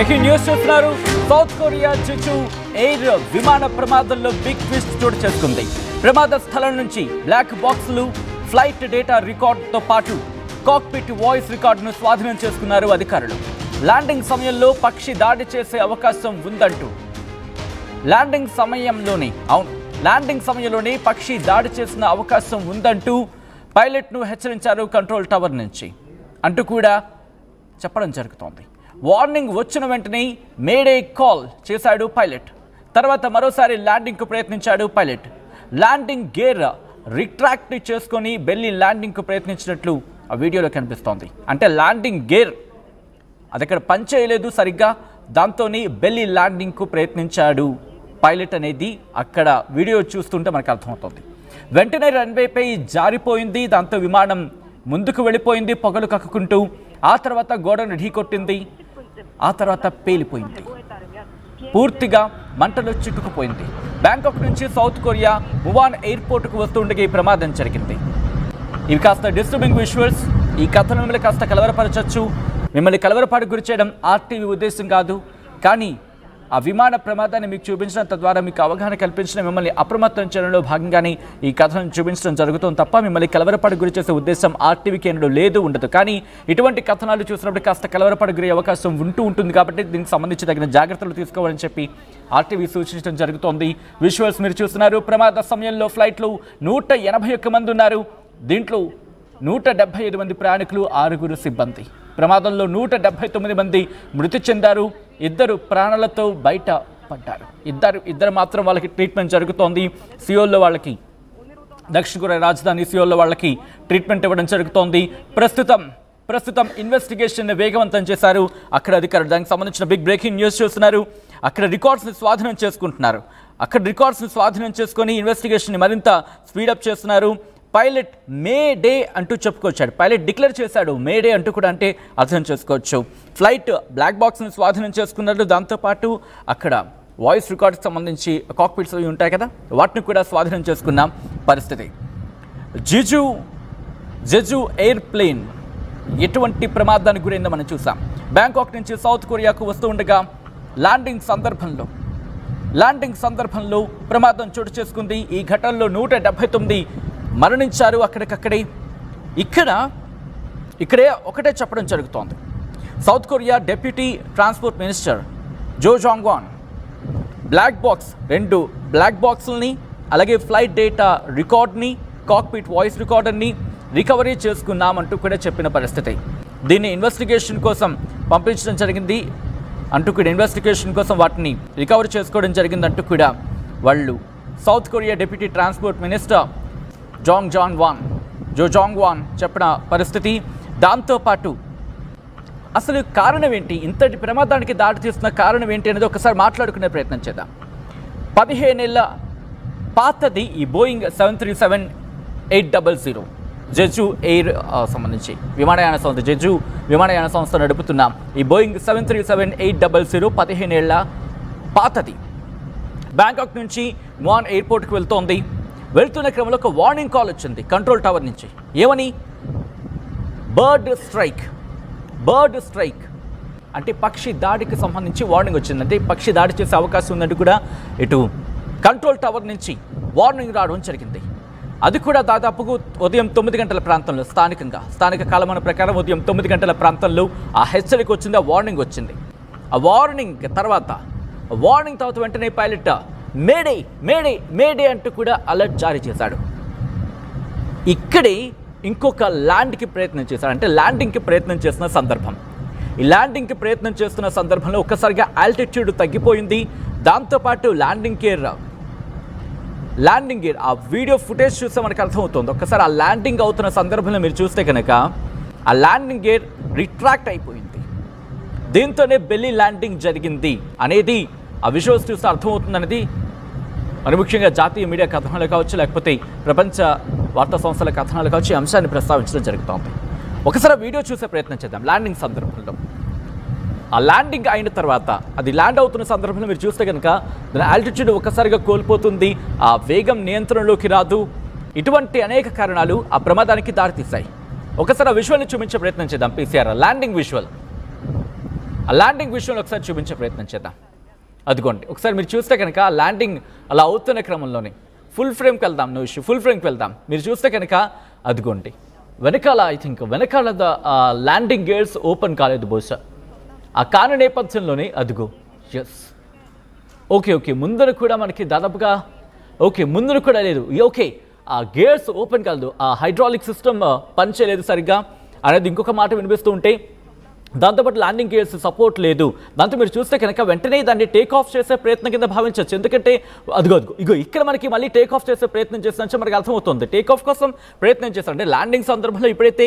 Breaking news చూస్తున్నారు. South Korea Jeju air విమాన ప్రమాదంలో బిగ్ ట్విస్ట్ చోటు చేసుకుంది. ప్రమాద స్థలం నుంచి బ్లాక్ బాక్సులు, ఫ్లైట్ డేటా రికార్డుతో పాటు కాక్పిట్ వాయిస్ రికార్డును స్వాధీనం చేసుకున్నారు అధికారులు. ల్యాండింగ్ సమయంలో పక్షి దాడి చేసే అవకాశం ఉందంటూ ల్యాండింగ్ సమయంలోనే పక్షి దాడి చేసిన అవకాశం ఉందంటూ పైలట్ను హెచ్చరించారు కంట్రోల్ టవర్ నుంచి అంటూ కూడా చెప్పడం జరుగుతోంది. వార్నింగ్ వచ్చిన వెంటనే మేడే కాల్ చేశాడు పైలట్. తర్వాత మరోసారి ల్యాండింగ్కు ప్రయత్నించాడు పైలట్. ల్యాండింగ్ గేర్ రిట్రాక్ట్ చేసుకొని బెల్లి ల్యాండింగ్కు ప్రయత్నించినట్లు ఆ వీడియోలో కనిపిస్తోంది. అంటే ల్యాండింగ్ గేర్ అది అక్కడ పనిచేయలేదు సరిగ్గా, దాంతోనే బెల్లి ల్యాండింగ్కు ప్రయత్నించాడు పైలట్ అనేది అక్కడ వీడియో చూస్తుంటే మనకు అర్థమవుతుంది. వెంటనే రన్వేపై జారిపోయింది. దాంతో విమానం ముందుకు వెళ్ళిపోయింది పొగలు కక్కుకుంటూ. ఆ తర్వాత గోడను ఢీకొట్టింది. ఆ తర్వాత పేలిపోయింది. పూర్తిగా మంటలో చిక్కుకుపోయింది. బ్యాంకాక్ నుంచి సౌత్ కొరియా మువాన్ ఎయిర్పోర్ట్కు వస్తుండగా ఈ ప్రమాదం జరిగింది. ఇవి కాస్త డిస్టర్బింగ్ విజువల్స్. ఈ కథను మిమ్మల్ని కాస్త కలవరపరచచ్చు. మిమ్మల్ని కలవరపాటుకు గురి చేయడం ఆర్టీవీ ఉద్దేశం కాదు. కానీ ఆ విమాన ప్రమాదాన్ని మీకు చూపించడం, తద్వారా మీకు అవగాహన కల్పించడం, మిమ్మల్ని అప్రమత్తం చేయడంలో భాగంగానే ఈ కథను చూపించడం జరుగుతుంది తప్ప మిమ్మల్ని కలవరపాటుకు గురి చేసే ఉద్దేశం ఆర్టీవీకి ఎన్నడూ లేదు, ఉండదు. కానీ ఇటువంటి కథనాలు చూసినప్పుడు కాస్త కలవరపాటుకు గురి అవకాశం ఉంటుంది కాబట్టి దీనికి సంబంధించి తగిన జాగ్రత్తలు తీసుకోవాలని చెప్పి ఆర్టీవీ సూచించడం జరుగుతోంది. విజువల్స్ మీరు చూస్తున్నారు. ప్రమాద సమయంలో ఫ్లైట్లో 181 మంది ఉన్నారు. దీంట్లో 175 మంది ప్రయాణికులు, 6 సిబ్బంది. ప్రమాదంలో 179 మంది మృతి చెందారు. 2 ప్రాణాలతో బయట పడ్డారు. ఇద్దరు మాత్రం వాళ్ళకి ట్రీట్మెంట్ జరుగుతోంది. సియోల్లో వాళ్ళకి, దక్షిణ కొరియా రాజధాని సియోల్లో వాళ్ళకి ట్రీట్మెంట్ ఇవ్వడం జరుగుతోంది. ప్రస్తుతం ఇన్వెస్టిగేషన్ వేగవంతం చేశారు అక్కడ అధికారులు. దానికి సంబంధించిన బిగ్ బ్రేకింగ్ న్యూస్ చూస్తున్నారు. అక్కడ రికార్డ్స్ని స్వాధీనం చేసుకుంటున్నారు. అక్కడ రికార్డ్స్ని స్వాధీనం చేసుకొని ఇన్వెస్టిగేషన్ని మరింత స్పీడప్ చేస్తున్నారు. పైలట్ మే డే అంటూ చెప్పుకొచ్చాడు. పైలట్ డిక్లేర్ చేశాడు మే డే అంటూ కూడా, అంటే అర్థం చేసుకోవచ్చు. ఫ్లైట్ బ్లాక్ బాక్స్ని స్వాధీనం చేసుకున్నారు. దాంతోపాటు అక్కడ వాయిస్ రికార్డ్కి సంబంధించి కాక్పిట్స్ అవి ఉంటాయి కదా, వాటిని కూడా స్వాధీనం చేసుకున్న పరిస్థితి. జెజు ఎయిర్ప్లేన్ ఎటువంటి ప్రమాదానికి గురైందో మనం చూసాం. బ్యాంకాక్ నుంచి సౌత్ కొరియాకు వస్తూ ఉండగా ల్యాండింగ్ సందర్భంలో ప్రమాదం చోటు చేసుకుంది. ఈ ఘటనలో 179 మరణించారు అక్కడికక్కడే. ఇక్కడే ఒకటే చెప్పడం జరుగుతోంది. South Korea deputy transport minister Jo Jangwon రెండు బ్లాక్ బాక్సుల్ని, అలాగే ఫ్లైట్ డేటా రికార్డ్ని, కాక్పిట్ వాయిస్ రికార్డర్ని రికవరీ చేసుకున్నామంటూ కూడా చెప్పిన పరిస్థితి. దీన్ని ఇన్వెస్టిగేషన్ కోసం పంపించడం జరిగింది అంటూ కూడా, ఇన్వెస్టిగేషన్ కోసం వాటిని రికవరీ చేసుకోవడం జరిగిందంటూ కూడా వాళ్ళు South Korea deputy transport minister Jo Jangwon చెప్పిన పరిస్థితి. దాంతోపాటు అసలు కారణం ఏంటి, ఇంతటి ప్రమాదానికి దాడి తీస్తున్న కారణం ఏంటి అనేది ఒకసారి మాట్లాడుకునే ప్రయత్నం చేద్దాం. 15 ఏళ్ల పాతది ఈ బోయింగ్ 737-800 జెజు ఎయిర్ సంబంధించి విమానయాన సంస్థ, జెజు విమానయాన సంస్థ నడుపుతున్న ఈ బోయింగ్ 737-800 15 ఏళ్ల పాతది. బ్యాంకాక్ నుంచి మువాన్ ఎయిర్పోర్ట్కి వెళ్తున్న క్రమంలో ఒక వార్నింగ్ కాల్ వచ్చింది కంట్రోల్ టవర్ నుంచి. ఏమని? బర్డ్ స్ట్రైక్ అంటే పక్షి దాడికి సంబంధించి వార్నింగ్ వచ్చింది. అంటే పక్షి దాడి చేసే అవకాశం ఉందంటూ కూడా ఇటు కంట్రోల్ టవర్ నుంచి వార్నింగ్ రావడం జరిగింది. అది కూడా దాదాపుగా ఉదయం 9 గంటల ప్రాంతంలో, స్థానిక కాలమాన ప్రకారం ఉదయం 9 గంటల ప్రాంతంలో ఆ హెచ్చరిక వచ్చింది, ఆ వార్నింగ్ వచ్చింది. ఆ వార్నింగ్ తర్వాత వెంటనే పైలట్ మేడే అంటూ కూడా అలర్ట్ జారీ చేశాడు. ఇక్కడే ఇంకొక ల్యాండ్కి ప్రయత్నం చేశాడు. అంటే ల్యాండింగ్కి ప్రయత్నం చేస్తున్న సందర్భం. ఈ ల్యాండింగ్కి ప్రయత్నం చేస్తున్న సందర్భంలో ఒక్కసారిగా ఆల్టిట్యూడ్ తగ్గిపోయింది. దాంతోపాటు ల్యాండింగ్ గేర్ ఆ వీడియో ఫుటేజ్ చూస్తే మనకు అర్థమవుతుంది. ఒక్కసారి ఆ ల్యాండింగ్ అవుతున్న సందర్భంలో మీరు చూస్తే కనుక ఆ ల్యాండింగ్ గేర్ రిట్రాక్ట్ అయిపోయింది. దీంతోనే బెల్లి ల్యాండింగ్ జరిగింది అనేది ఆ విజువల్స్ చూస్తే అర్థమవుతుంది. మరి ముఖ్యంగా జాతీయ మీడియా కథనాలు కావచ్చు, లేకపోతే ప్రపంచ వార్తా సంస్థల కథనాలు కావచ్చు, ఈ అంశాన్ని ప్రస్తావించడం జరుగుతోంది. ఒకసారి వీడియో చూసే ప్రయత్నం చేద్దాం. ల్యాండింగ్ సందర్భంలో ఆ ల్యాండింగ్ అయిన తర్వాత అది ల్యాండ్ అవుతున్న సందర్భంలో మీరు చూస్తే కనుక దాని ఆల్టిట్యూడ్ ఒక్కసారిగా కోల్పోతుంది. ఆ వేగం నియంత్రణలోకి రాదు. ఇటువంటి అనేక కారణాలు ఆ ప్రమాదానికి దారితీశాయి. ఒకసారి ఆ విజువల్ని చూపించే ప్రయత్నం చేద్దాం. PCR landing visual. ఆ ల్యాండింగ్ విషయంలో ఒకసారి చూపించే ప్రయత్నం చేద్దాం. అదిగోండి ఒకసారి మీరు చూస్తే కనుక ల్యాండింగ్ అలా అవుతున్న క్రమంలోనే ఫుల్ ఫ్రేమ్కి వెళ్దాం, నో ఇష్యూ, ఫుల్ ఫ్రేమ్కి వెళ్దాం. మీరు చూస్తే కనుక అదిగోండి వెనకాల ఐ థింక్ వెనకాల ల్యాండింగ్ గేర్స్ ఓపెన్ కాలేదు బహుశా. ఆ కాని నేపథ్యంలోనే అదిగో ఎస్ ఓకే ముందర కూడా మనకి దాదాపుగా ముందర కూడా లేదు. ఓకే ఆ గేర్స్ ఓపెన్ కాలేదు, ఆ హైడ్రాలిక్ సిస్టమ్ పనిచేయలేదు సరిగ్గా అనేది ఇంకొక మాట వినిపిస్తూ ఉంటే, దాంతోపాటు ల్యాండింగ్ గేర్స్ సపోర్ట్ లేదు. దాంతో మీరు చూస్తే కనుక వెంటనే దాన్ని టేక్ ఆఫ్ చేసే ప్రయత్నం కింద భావించవచ్చు. ఎందుకంటే ఇగో ఇక్కడ మనకి మళ్ళీ టేక్ ఆఫ్ చేసే ప్రయత్నం చేసినట్టు మనకి అర్థమవుతుంది. టేక్ ఆఫ్ కోసం ప్రయత్నం చేస్తారు అంటే ల్యాండింగ్ సందర్భంలో ఎప్పుడైతే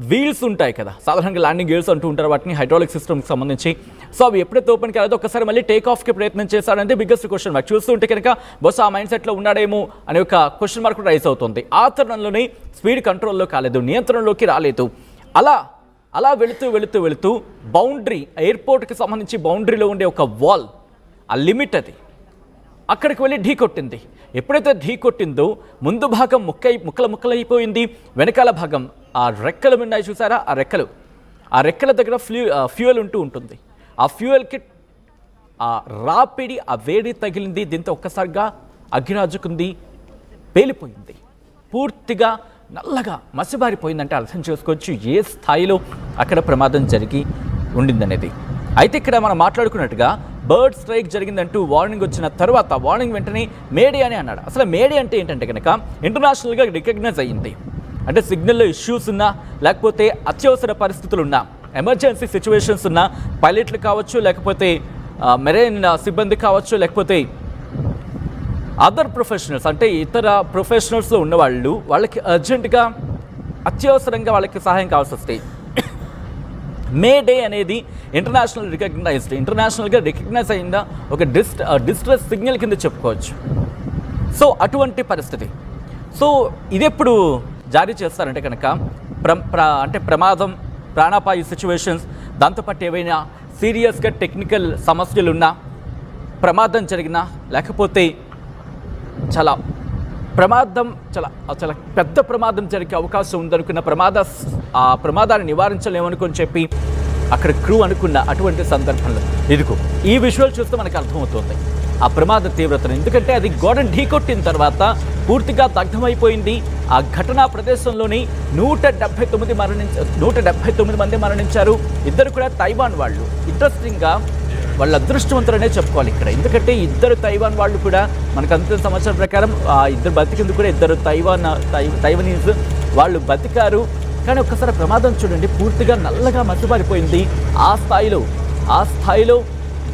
వీల్స్ ఉంటాయి కదా, సాధారణంగా ల్యాండింగ్ గేర్స్ అంటూ ఉంటారు వాటిని, హైడ్రాలిక్ సిస్టమ్కి సంబంధించి. సో అవి ఎప్పుడైతే ఓపెన్ కాలేదో ఒక్కసారి మళ్ళీ టేక్ ఆఫ్కి ప్రయత్నం చేస్తారనేది బిగ్గెస్ట్ క్వశ్చన్ మార్క్. చూస్తుంటే కనుక బహుశా ఆ మైండ్ సెట్లో ఉన్నాడేమో అనే ఒక క్వశ్చన్ మార్క్ కూడా రైజ్ అవుతుంది. ఆ తరుణంలోనే స్పీడ్ కంట్రోల్లో కాలేదు, నియంత్రణలోకి రాలేదు. అలా వెళుతూ బౌండరీ, ఎయిర్పోర్ట్కి సంబంధించి బౌండరీలో ఉండే ఒక వాల్, ఆ లిమిట్ అది, అక్కడికి వెళ్ళి ఢీ కొట్టింది. ఎప్పుడైతే ఢీ కొట్టిందో ముందు భాగం ముక్కలైపోయింది. వెనకాల భాగం ఆ రెక్కలు ఉన్నాయి చూసారా, ఆ రెక్కల దగ్గర ఫ్యూయల్ ఉంటుంది. ఆ ఫ్యూయల్కి ఆ రాపిడి, ఆ వేడి తగిలింది. దీంతో ఒక్కసారిగా అగ్గిరాజుకుంది, పేలిపోయింది, పూర్తిగా నల్లగా మసిబారిపోయిందంటే అర్థం చేసుకోవచ్చు ఏ స్థాయిలో అక్కడ ప్రమాదం జరిగి ఉండిందనేది. అయితే ఇక్కడ మనం మాట్లాడుకున్నట్టుగా బర్డ్ స్ట్రైక్ జరిగిందంటూ వార్నింగ్ వచ్చిన తర్వాత వార్నింగ్ వెంటనే మేడే అని అన్నాడు. అసలు మేడే అంటే ఏంటంటే కనుక ఇంటర్నేషనల్గా రికగ్నైజ్ అయ్యింది. అంటే సిగ్నల్లో ఇష్యూస్ ఉన్నా, లేకపోతే అత్యవసర పరిస్థితులు ఉన్నా, ఎమర్జెన్సీ సిచ్యువేషన్స్ ఉన్నా, పైలట్లు కావచ్చు, లేకపోతే మెరైన్ సిబ్బంది కావచ్చు, లేకపోతే అదర్ ప్రొఫెషనల్స్ అంటే ఇతర ప్రొఫెషనల్స్లో ఉన్నవాళ్ళు, వాళ్ళకి అర్జెంటుగా అత్యవసరంగా వాళ్ళకి సహాయం కావాల్సి వస్తాయి. మే డే అనేది ఇంటర్నేషనల్గా రికగ్నైజ్ అయిన ఒక డిస్ట్రెస్ సిగ్నల్ కింద చెప్పుకోవచ్చు. సో అటువంటి పరిస్థితి. సో ఇదెప్పుడు జారీ చేస్తారంటే కనుక అంటే ప్రమాదం, ప్రాణాపాయ సిచ్యువేషన్స్, దాంతోపాటు ఏవైనా సీరియస్గా టెక్నికల్ సమస్యలున్నా, ప్రమాదం జరిగినా, లేకపోతే చాలా పెద్ద ప్రమాదం జరిగే అవకాశం ఉందనుకున్న ఆ ప్రమాదాన్ని నివారించలేమనుకొని చెప్పి అక్కడ క్రూ అనుకున్న అటువంటి సందర్భంలో ఇదిగో ఈ విజువల్ చూస్తే మనకు అర్థమవుతుంది ఆ ప్రమాద తీవ్రతను. ఎందుకంటే అది గోడను ఢీకొట్టిన తర్వాత పూర్తిగా దగ్ధమైపోయింది. ఆ ఘటనా ప్రదేశంలోని 179 మంది మరణించారు. ఇద్దరు కూడా తైవాన్ వాళ్ళు. ఇంట్రెస్టింగ్గా వాళ్ళ అదృష్టవంతులనే చెప్పుకోవాలి ఇక్కడ. ఎందుకంటే ఇద్దరు తైవాన్ వాళ్ళు కూడా మనకు అందిన సమాచారం ప్రకారం ఇద్దరు బతికింది కూడా ఇద్దరు తైవనీస్ వాళ్ళు బతికారు. కానీ ఒక్కసారి ప్రమాదం చూడండి, పూర్తిగా నల్లగా మసిబారిపోయింది. ఆ స్థాయిలో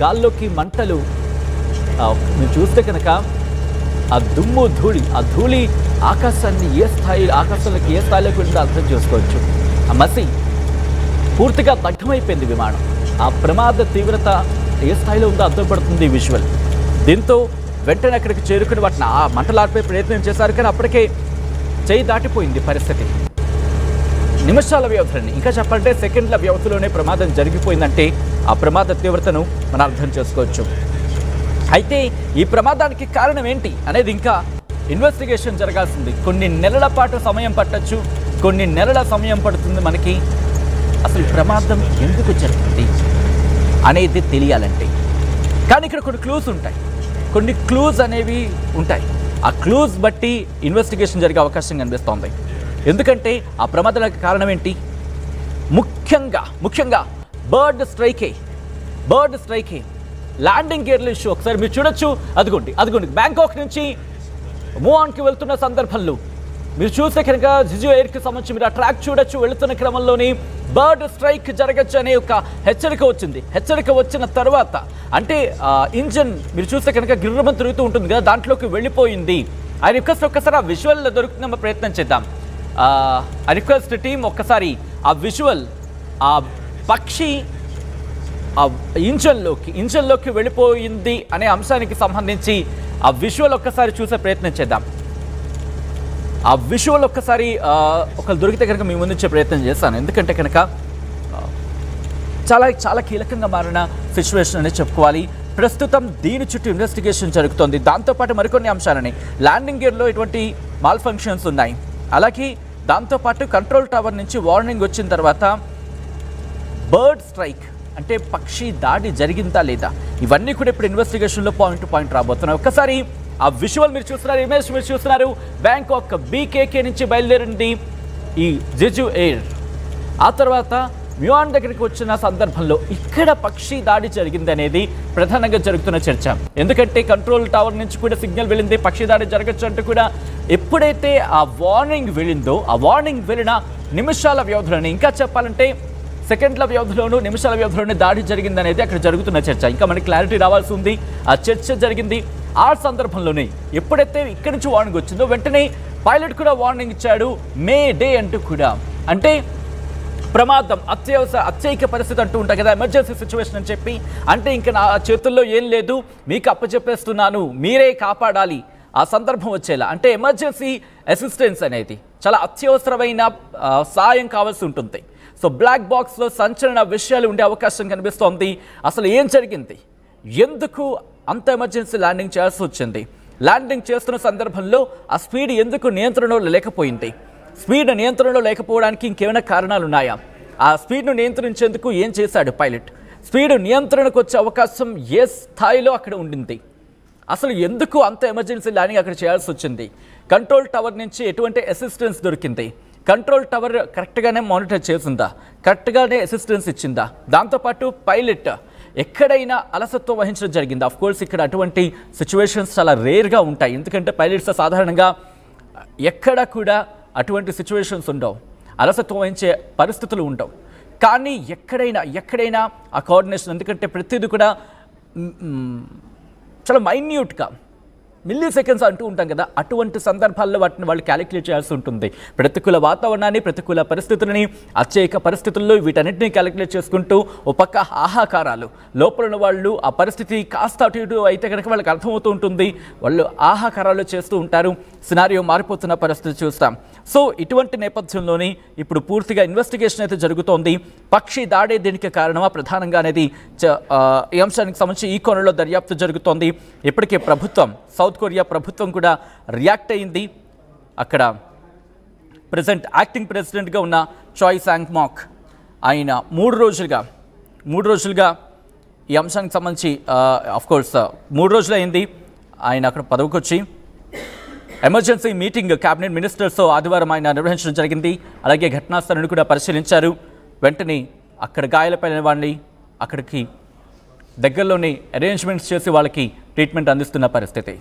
గాల్లోకి మంటలు. మీరు చూస్తే కనుక ఆ దుమ్ము ధూళి ఆకాశంలోకి ఏ స్థాయిలోకి వెళ్ళిందో అర్థం చేసుకోవచ్చు. ఆ మసి పూర్తిగా దగ్ధమైపోయింది విమానం. ఆ ప్రమాద తీవ్రత ఏ స్థాయిలో ఉందో అర్థపడుతుంది విజువల్. దీంతో వెంటనే అక్కడికి చేరుకుని వాటిని ఆ మంటలార్పే ప్రయత్నం చేశారు. కానీ అప్పటికే చేయి దాటిపోయింది పరిస్థితి. నిమిషాల వ్యవధిని, ఇంకా చెప్పాలంటే సెకండ్ల వ్యవధిలోనే ప్రమాదం జరిగిపోయిందంటే ఆ ప్రమాద తీవ్రతను మనం అర్థం చేసుకోవచ్చు. అయితే ఈ ప్రమాదానికి కారణం ఏంటి అనేది ఇంకా ఇన్వెస్టిగేషన్ జరగాల్సింది. కొన్ని నెలల పాటు సమయం పట్టచ్చు, కొన్ని నెలల సమయం పడుతుంది మనకి అసలు ప్రమాదం ఎందుకు జరిగింది అనేది తెలియాలంటే. కానీ ఇక్కడ కొన్ని క్లూస్ అనేవి ఉంటాయి. ఆ క్లూస్ బట్టి ఇన్వెస్టిగేషన్ జరిగే అవకాశం కనిపిస్తోంది. ఎందుకంటే ఆ ప్రమాదానికి కారణం ఏంటి? ముఖ్యంగా బర్డ్ స్ట్రైకే. ల్యాండింగ్ గేర్ల ఇష్యూ ఒకసారి మీరు చూడొచ్చు. అదిగోండి బ్యాంకాక్ నుంచి మూఆన్కి వెళ్తున్న సందర్భంలో మీరు చూస్తే కనుక జిజు ఎయిర్కి సంబంధించి మీరు ఆ ట్రాక్ చూడొచ్చు. వెళుతున్న క్రమంలోని బర్డ్ స్ట్రైక్ జరగచ్చు అనే ఒక హెచ్చరిక వచ్చింది. హెచ్చరిక వచ్చిన తర్వాత అంటే ఇంజన్ మీరు చూస్తే కనుక గిర్రమని తిరుగుతూ ఉంటుంది కదా, దాంట్లోకి వెళ్ళిపోయింది. ఐ రిక్వెస్ట్ ఒక్కసారి ఆ విజువల్ దొరుకుతున్న ప్రయత్నం చేద్దాం. ఐ రిక్వెస్ట్ టీమ్ ఒక్కసారి ఆ విజువల్, ఆ పక్షి ఆ ఇంజన్లోకి వెళ్ళిపోయింది అనే అంశానికి సంబంధించి ఆ విజువల్ ఒక్కసారి చూసే ప్రయత్నం చేద్దాం. ఆ విజువల్ ఒక్కసారి ఒకరు దొరికితే కనుక మీ ముందుంచే ప్రయత్నం చేస్తాను. ఎందుకంటే కనుక చాలా కీలకంగా మారిన సిచ్యువేషన్ అనేది చెప్పుకోవాలి. ప్రస్తుతం దీని చుట్టూ ఇన్వెస్టిగేషన్ జరుగుతోంది. దాంతోపాటు మరికొన్ని అంశాలని ల్యాండింగ్ గేర్లో ఎటువంటి మాల్ ఫంక్షన్స్ ఉన్నాయి. అలాగే దాంతోపాటు కంట్రోల్ టవర్ నుంచి వార్నింగ్ వచ్చిన తర్వాత బర్డ్ స్ట్రైక్ అంటే పక్షి దాడి జరిగిందా లేదా, ఇవన్నీ కూడా ఇప్పుడు ఇన్వెస్టిగేషన్లో పాయింట్ టు పాయింట్ రాబోతున్నాయి. ఒక్కసారి ఆ విజువల్ మీరు చూస్తున్నారు, ఇమేజ్ మీరు చూస్తున్నారు. బ్యాంకాక్ బీకేకే నుంచి బయలుదేరింది ఈ జెజు ఎయిర్. ఆ తర్వాత మ్యూఆన్ దగ్గరికి వచ్చిన సందర్భంలో ఇక్కడ పక్షి దాడి జరిగింది అనేది ప్రధానంగా జరుగుతున్న చర్చ. ఎందుకంటే కంట్రోల్ టవర్ నుంచి కూడా సిగ్నల్ వెళ్ళింది పక్షి దాడి జరగచ్చు అంటూ కూడా. ఎప్పుడైతే ఆ వార్నింగ్ వెళ్ళిందో, ఆ వార్నింగ్ వెళ్ళిన నిమిషాల వ్యవధిలోనే, ఇంకా చెప్పాలంటే సెకండ్ల వ్యవధిలోనూ నిమిషాల వ్యవధిలోనే దాడి జరిగింది అనేది అక్కడ జరుగుతున్న చర్చ. ఇంకా మనకి క్లారిటీ రావాల్సి ఉంది. ఆ చర్చ జరిగింది ఆ సందర్భంలోనే. ఎప్పుడైతే ఇక్కడి నుంచి వార్నింగ్ వచ్చిందో వెంటనే పైలట్ కూడా వార్నింగ్ ఇచ్చాడు, మే డే అంటూ కూడా. అంటే ప్రమాదం, అత్యయిక పరిస్థితి అంటూ ఉంటాయి కదా, ఎమర్జెన్సీ సిచ్యువేషన్ అని చెప్పి. అంటే ఇంకా నా చేతుల్లో ఏం లేదు, మీకు అప్పచెప్పేస్తున్నాను, మీరే కాపాడాలి ఆ సందర్భం వచ్చేలా. అంటే ఎమర్జెన్సీ అసిస్టెన్స్ అనేది చాలా అత్యవసరమైన సాయం కావాల్సి ఉంటుంది. సో బ్లాక్ బాక్స్లో సంచలన విషయాలు ఉండే అవకాశం కనిపిస్తోంది. అసలు ఏం జరిగింది, ఎందుకు అంత ఎమర్జెన్సీ ల్యాండింగ్ చేయాల్సి వచ్చింది, ల్యాండింగ్ చేస్తున్న సందర్భంలో ఆ స్పీడ్ ఎందుకు నియంత్రణలో లేకపోయింది, స్పీడ్ నియంత్రణలో లేకపోవడానికి ఇంకేమైనా కారణాలు ఉన్నాయా, ఆ స్పీడ్ను నియంత్రించేందుకు ఏం చేశాడు పైలట్, స్పీడ్ నియంత్రణకు వచ్చే అవకాశం ఏ స్థాయిలో అక్కడ ఉండింది, అసలు ఎందుకు అంత ఎమర్జెన్సీ ల్యాండింగ్ అక్కడ చేయాల్సి వచ్చింది, కంట్రోల్ టవర్ నుంచి ఎటువంటి అసిస్టెన్స్ దొరికింది, కంట్రోల్ టవర్ కరెక్ట్గానే మానిటర్ చేసిందా, కరెక్ట్గానే అసిస్టెన్స్ ఇచ్చిందా, దాంతోపాటు పైలట్ ఎక్కడైనా అలసత్వం వహించడం జరిగిందా. ఆఫ్ కోర్స్ ఇక్కడ అటువంటి సిచ్యువేషన్స్ చాలా రేర్గా ఉంటాయి, ఎందుకంటే పైలట్స్ సాధారణంగా ఎక్కడ కూడా అటువంటి సిచ్యువేషన్స్ ఉండవు, అలసత్వం వహించే పరిస్థితులు ఉండవు. కానీ ఎక్కడైనా ఆ కోఆర్డినేషన్, ఎందుకంటే ప్రతిదీ కూడా చాలా మైన్యూట్గా మిల్లీ సెకండ్స్ అంటూ ఉంటాం కదా, అటువంటి సందర్భాల్లో వాటిని వాళ్ళు క్యాలిక్యులేట్ చేయాల్సి ఉంటుంది. ప్రతికూల వాతావరణాన్ని, ప్రతికూల పరిస్థితులని, అత్యయిక పరిస్థితుల్లో వీటన్నిటిని క్యాలిక్యులేట్ చేసుకుంటూ ఒక పక్క ఆహాకారాలు, లోపల ఉన్న వాళ్ళు ఆ పరిస్థితి కాస్త అటు ఇటు అయితే కనుక వాళ్ళకి అర్థమవుతూ ఉంటుంది, వాళ్ళు ఆహాకారాలు చేస్తూ ఉంటారు, సినారియో మారిపోతున్న పరిస్థితి చూస్తాం. సో ఇటువంటి నేపథ్యంలోని ఇప్పుడు పూర్తిగా ఇన్వెస్టిగేషన్ అయితే జరుగుతోంది. పక్షి దాడే దీనికి కారణమా ప్రధానంగా అనేది ఈ అంశానికి సంబంధించి ఈ కోణంలో దర్యాప్తు జరుగుతోంది. ఇప్పటికే ప్రభుత్వం, సౌత్ కొరియా ప్రభుత్వం కూడా రియాక్ట్ అయింది. అక్కడ ప్రెసిడెంట్, యాక్టింగ్ ప్రెసిడెంట్గా ఉన్న చాయ్ సాంగ్ మాక్, ఆయన మూడు రోజులుగా ఈ అంశానికి సంబంధించి ఆఫ్కోర్స్ 3 రోజులు అయింది ఆయన అక్కడ పదవికి వచ్చి. ఎమర్జెన్సీ మీటింగ్ క్యాబినెట్ మినిస్టర్స్తో ఆదివారం ఆయన నిర్వహించడం జరిగింది. అలాగే ఘటనా స్థలాన్ని కూడా పరిశీలించారు. వెంటనే అక్కడ గాయాలపైన వాళ్ళని అక్కడికి దగ్గరలోనే అరేంజ్మెంట్స్ చేసి వాళ్ళకి ట్రీట్మెంట్ అందిస్తున్న పరిస్థితి.